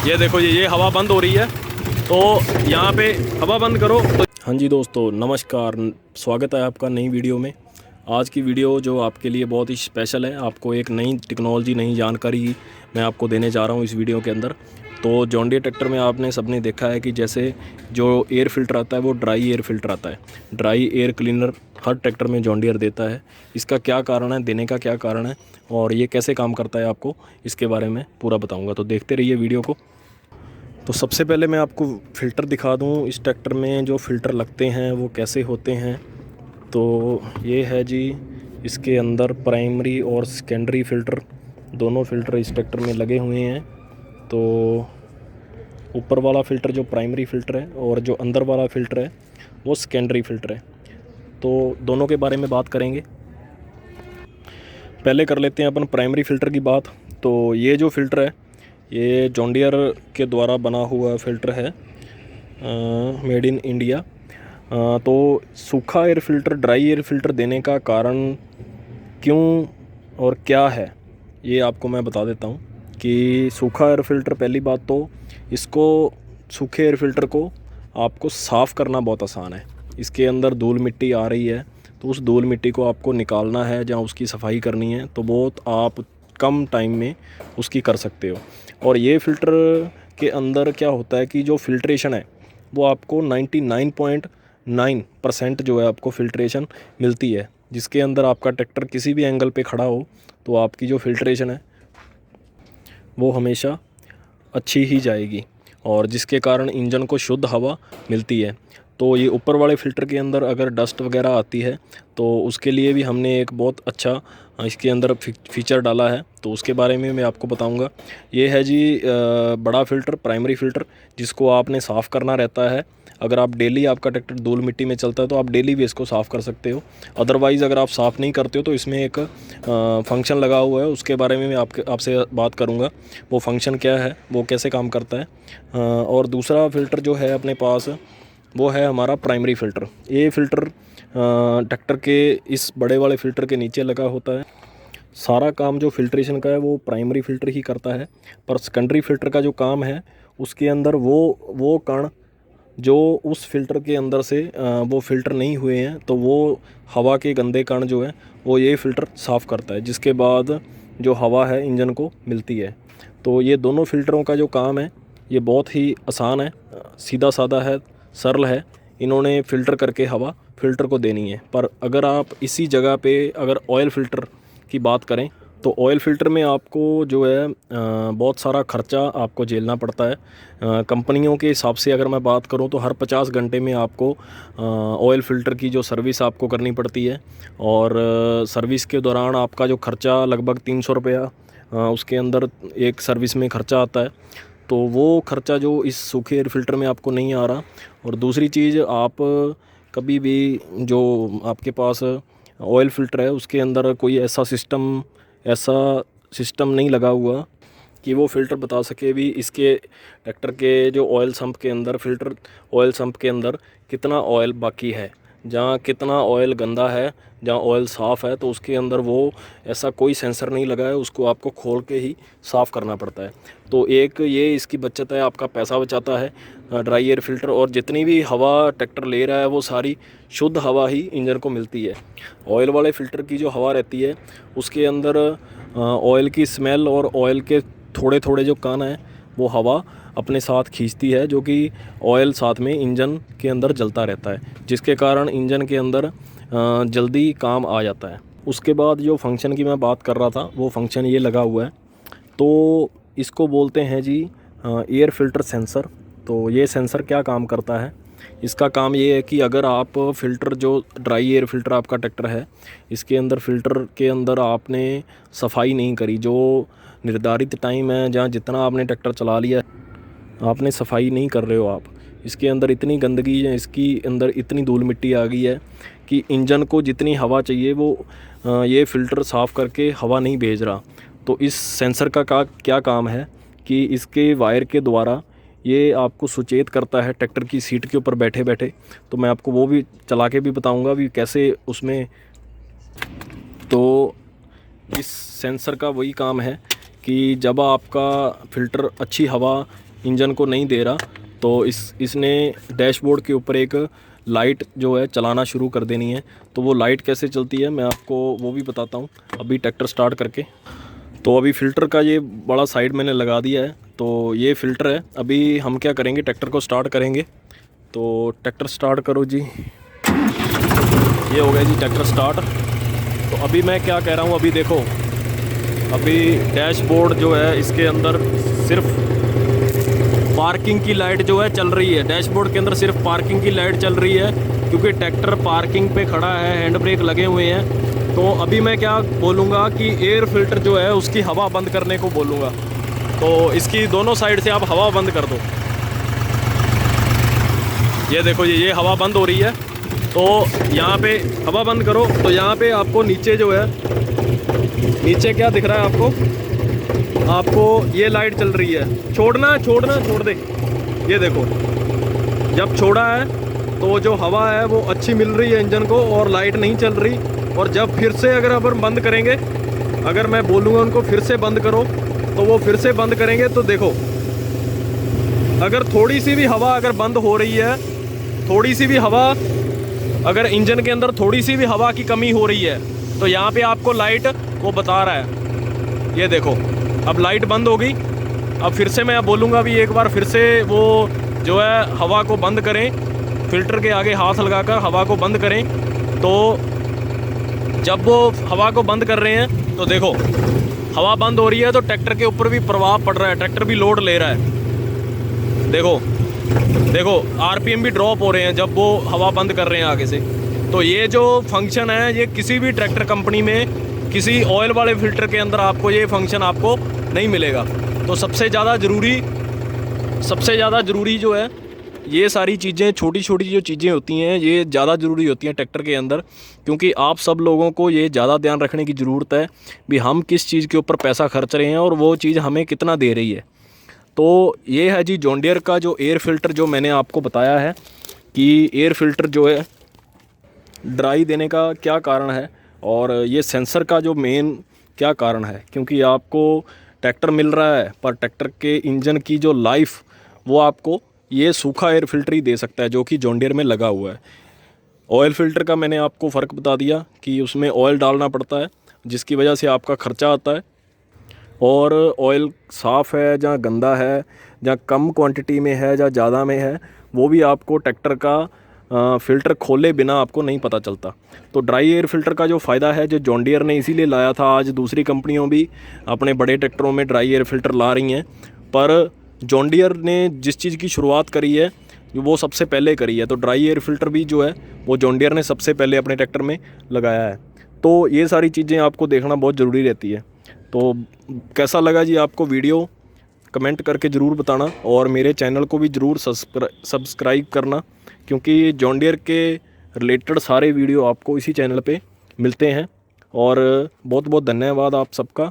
ये देखो ये हवा बंद हो रही है, तो यहाँ पे हवा बंद करो तो। हाँ जी दोस्तों, नमस्कार, स्वागत है आपका नई वीडियो में। आज की वीडियो जो आपके लिए बहुत ही स्पेशल है, आपको एक नई टेक्नोलॉजी, नई जानकारी मैं आपको देने जा रहा हूँ इस वीडियो के अंदर। तो जॉन डीरे ट्रैक्टर में आपने सबने देखा है कि जैसे जो एयर फ़िल्टर आता है वो ड्राई एयर फ़िल्टर आता है। ड्राई एयर क्लीनर हर ट्रैक्टर में जॉन डीरे देता है। इसका क्या कारण है, देने का क्या कारण है और ये कैसे काम करता है, आपको इसके बारे में पूरा बताऊँगा। तो देखते रहिए वीडियो को। तो सबसे पहले मैं आपको फ़िल्टर दिखा दूँ, इस ट्रैक्टर में जो फ़िल्टर लगते हैं वो कैसे होते हैं। तो ये है जी, इसके अंदर प्राइमरी और सेकेंडरी फ़िल्टर, दोनों फ़िल्टर इस ट्रैक्टर में लगे हुए हैं। तो ऊपर वाला फ़िल्टर जो प्राइमरी फ़िल्टर है और जो अंदर वाला फ़िल्टर है वो सेकेंडरी फ़िल्टर है। तो दोनों के बारे में बात करेंगे। पहले कर लेते हैं अपन प्राइमरी फ़िल्टर की बात। तो ये जो फ़िल्टर है ये जॉन डीरे के द्वारा बना हुआ फ़िल्टर है, मेड इन इंडिया। तो सूखा air filter, dry air filter देने का कारण क्यों और क्या है, ये आपको मैं बता देता हूँ। कि सूखा एयर फ़िल्टर, पहली बात तो इसको, सूखे एयर फ़िल्टर को आपको साफ़ करना बहुत आसान है। इसके अंदर धूल मिट्टी आ रही है तो उस धूल मिट्टी को आपको निकालना है, जहाँ उसकी सफाई करनी है तो बहुत आप कम टाइम में उसकी कर सकते हो। और ये फ़िल्टर के अंदर क्या होता है कि जो फ़िल्ट्रेशन है वो आपको 99.9% जो है आपको फ़िल्ट्रेशन मिलती है, जिसके अंदर आपका ट्रैक्टर किसी भी एंगल पे खड़ा हो तो आपकी जो फ़िल्ट्रेशन है वो हमेशा अच्छी ही जाएगी और जिसके कारण इंजन को शुद्ध हवा मिलती है। तो ये ऊपर वाले फ़िल्टर के अंदर अगर डस्ट वगैरह आती है तो उसके लिए भी हमने एक बहुत अच्छा इसके अंदर फीचर डाला है, तो उसके बारे में मैं आपको बताऊंगा। ये है जी बड़ा फ़िल्टर, प्राइमरी फ़िल्टर, जिसको आपने साफ़ करना रहता है। अगर आप डेली, आपका ट्रैक्टर धूल मिट्टी में चलता है तो आप डेली भी इसको साफ़ कर सकते हो। अदरवाइज़ अगर आप साफ़ नहीं करते हो तो इसमें एक फंक्शन लगा हुआ है, उसके बारे में मैं आपसे बात करूँगा। वो फंक्शन क्या है, वो कैसे काम करता है। और दूसरा फ़िल्टर जो है अपने पास वो है हमारा प्राइमरी फ़िल्टर। ये फ़िल्टर ट्रैक्टर के इस बड़े वाले फ़िल्टर के नीचे लगा होता है। सारा काम जो फ़िल्ट्रेशन का है वो प्राइमरी फ़िल्टर ही करता है, पर सेकेंडरी फ़िल्टर का जो काम है उसके अंदर वो कण जो उस फ़िल्टर के अंदर से वो फ़िल्टर नहीं हुए हैं, तो वो हवा के गंदे कण जो है वो ये फ़िल्टर साफ़ करता है, जिसके बाद जो हवा है इंजन को मिलती है। तो ये दोनों फ़िल्टरों का जो काम है ये बहुत ही आसान है, सीधा साधा है, सरल है। इन्होंने फ़िल्टर करके हवा फ़िल्टर को देनी है। पर अगर आप इसी जगह पे अगर ऑयल फ़िल्टर की बात करें तो ऑयल फ़िल्टर में आपको जो है बहुत सारा ख़र्चा आपको झेलना पड़ता है। कंपनियों के हिसाब से अगर मैं बात करूं तो हर 50 घंटे में आपको ऑयल फ़िल्टर की जो सर्विस आपको करनी पड़ती है। और सर्विस के दौरान आपका जो ख़र्चा लगभग 300 रुपया उसके अंदर एक सर्विस में ख़र्चा आता है। तो वो ख़र्चा जो इस सूखे एयर फ़िल्टर में आपको नहीं आ रहा। और दूसरी चीज़, आप कभी भी जो आपके पास ऑयल फ़िल्टर है उसके अंदर कोई ऐसा सिस्टम नहीं लगा हुआ कि वो फ़िल्टर बता सके भी इसके ट्रैक्टर के जो ऑयल सम्प के अंदर, फ़िल्टर ऑयल सम्प के अंदर कितना ऑयल बाकी है, जहाँ कितना ऑयल गंदा है, जहाँ ऑयल साफ़ है, तो उसके अंदर वो ऐसा कोई सेंसर नहीं लगा है। उसको आपको खोल के ही साफ़ करना पड़ता है। तो एक ये इसकी बचत है, आपका पैसा बचाता है ड्राई एयर फ़िल्टर। और जितनी भी हवा ट्रैक्टर ले रहा है वो सारी शुद्ध हवा ही इंजन को मिलती है। ऑयल वाले फ़िल्टर की जो हवा रहती है उसके अंदर ऑयल की स्मेल और ऑयल के थोड़े थोड़े जो कण हैं वो हवा अपने साथ खींचती है, जो कि ऑयल साथ में इंजन के अंदर जलता रहता है, जिसके कारण इंजन के अंदर जल्दी काम आ जाता है। उसके बाद जो फंक्शन की मैं बात कर रहा था वो फंक्शन ये लगा हुआ है। तो इसको बोलते हैं जी एयर फ़िल्टर सेंसर। तो ये सेंसर क्या काम करता है, इसका काम ये है कि अगर आप फ़िल्टर, जो ड्राई एयर फ़िल्टर आपका ट्रैक्टर है, इसके अंदर फ़िल्टर के अंदर आपने सफाई नहीं करी, जो निर्धारित टाइम है, जहाँ जितना आपने ट्रैक्टर चला लिया आपने सफाई नहीं कर रहे हो आप, इसके अंदर इतनी गंदगी है, इसके अंदर इतनी धूल मिट्टी आ गई है कि इंजन को जितनी हवा चाहिए वो ये फ़िल्टर साफ़ करके हवा नहीं भेज रहा। तो इस सेंसर का क्या काम है कि इसके वायर के द्वारा ये आपको सुचेत करता है ट्रैक्टर की सीट के ऊपर बैठे बैठे। तो मैं आपको वो भी चला के भी बताऊंगा भी कैसे उसमें। तो इस सेंसर का वही काम है कि जब आपका फ़िल्टर अच्छी हवा इंजन को नहीं दे रहा, तो इसने डैशबोर्ड के ऊपर एक लाइट जो है चलाना शुरू कर देनी है। तो वो लाइट कैसे चलती है मैं आपको वो भी बताता हूँ अभी ट्रैक्टर स्टार्ट करके। तो अभी फ़िल्टर का ये बड़ा साइड मैंने लगा दिया है, तो ये फ़िल्टर है। अभी हम क्या करेंगे, ट्रैक्टर को स्टार्ट करेंगे। तो ट्रैक्टर स्टार्ट करो जी, ये हो गया जी ट्रैक्टर स्टार्ट। तो अभी मैं क्या कह रहा हूँ, अभी देखो, अभी डैशबोर्ड जो है इसके अंदर सिर्फ पार्किंग की लाइट जो है चल रही है। डैशबोर्ड के अंदर सिर्फ पार्किंग की लाइट चल रही है, क्योंकि ट्रैक्टर पार्किंग पे खड़ा है, हैंड ब्रेक लगे हुए हैं। तो अभी मैं क्या बोलूँगा कि एयर फिल्टर जो है उसकी हवा बंद करने को बोलूँगा। तो इसकी दोनों साइड से आप हवा बंद कर दो। ये देखो ये हवा बंद हो रही है। तो यहाँ पे हवा बंद करो, तो यहाँ पे आपको नीचे जो है, नीचे क्या दिख रहा है आपको ये लाइट चल रही है। छोड़ दे। ये देखो, जब छोड़ा है तो जो हवा है वो अच्छी मिल रही है इंजन को और लाइट नहीं चल रही। और जब फिर से अगर अपन बंद करेंगे, अगर मैं बोलूँगा उनको फिर से बंद करो, तो वो फिर से बंद करेंगे। तो देखो, अगर थोड़ी सी भी हवा अगर बंद हो रही है, थोड़ी सी भी हवा, अगर इंजन के अंदर थोड़ी सी भी हवा की कमी हो रही है, तो यहाँ पे आपको लाइट वो बता रहा है। ये देखो, अब लाइट बंद हो गई। अब फिर से मैं बोलूँगा भी एक बार फिर से वो जो है हवा को बंद करें, फ़िल्टर के आगे हाथ लगाकर हवा को बंद करें। तो जब वो हवा को बंद कर रहे हैं, तो देखो हवा बंद हो रही है, तो ट्रैक्टर के ऊपर भी प्रभाव पड़ रहा है, ट्रैक्टर भी लोड ले रहा है। देखो आरपीएम भी ड्रॉप हो रहे हैं जब वो हवा बंद कर रहे हैं आगे से। तो ये जो फंक्शन है, ये किसी भी ट्रैक्टर कंपनी में, किसी ऑयल वाले फ़िल्टर के अंदर आपको ये फंक्शन आपको नहीं मिलेगा। तो सबसे ज़्यादा ज़रूरी जो है, ये सारी चीज़ें, छोटी छोटी जो चीज़ें होती हैं, ये ज़्यादा ज़रूरी होती हैं ट्रैक्टर के अंदर, क्योंकि आप सब लोगों को ये ज़्यादा ध्यान रखने की ज़रूरत है भी हम किस चीज़ के ऊपर पैसा खर्च रहे हैं और वो चीज़ हमें कितना दे रही है। तो ये है जी जॉन डियर का जो एयर फ़िल्टर, जो मैंने आपको बताया है कि एयर फ़िल्टर जो है ड्राई देने का क्या कारण है, और ये सेंसर का जो मेन क्या कारण है। क्योंकि आपको ट्रैक्टर मिल रहा है, पर ट्रैक्टर के इंजन की जो लाइफ, वो आपको ये सूखा एयर फ़िल्टर ही दे सकता है, जो कि जॉन डियर में लगा हुआ है। ऑयल फ़िल्टर का मैंने आपको फ़र्क बता दिया कि उसमें ऑयल डालना पड़ता है, जिसकी वजह से आपका ख़र्चा आता है। और ऑयल साफ़ है या गंदा है, या कम क्वांटिटी में है या ज़्यादा में है, वो भी आपको ट्रैक्टर का फ़िल्टर खोले बिना आपको नहीं पता चलता। तो ड्राई एयर फ़िल्टर का जो फ़ायदा है, जो जॉन डियर ने इसीलिए लाया था, आज दूसरी कंपनियों भी अपने बड़े ट्रैक्टरों में ड्राई एयर फ़िल्टर ला रही हैं, पर जॉन डियर ने जिस चीज़ की शुरुआत करी है वो सबसे पहले करी है। तो ड्राई एयर फ़िल्टर भी जो है वो जॉन डियर ने सबसे पहले अपने ट्रैक्टर में लगाया है। तो ये सारी चीज़ें आपको देखना बहुत ज़रूरी रहती है। तो कैसा लगा जी आपको वीडियो, कमेंट करके ज़रूर बताना, और मेरे चैनल को भी ज़रूर सब्सक्राइब करना, क्योंकि जॉन डियर के रिलेटेड सारे वीडियो आपको इसी चैनल पे मिलते हैं। और बहुत बहुत धन्यवाद आप सबका।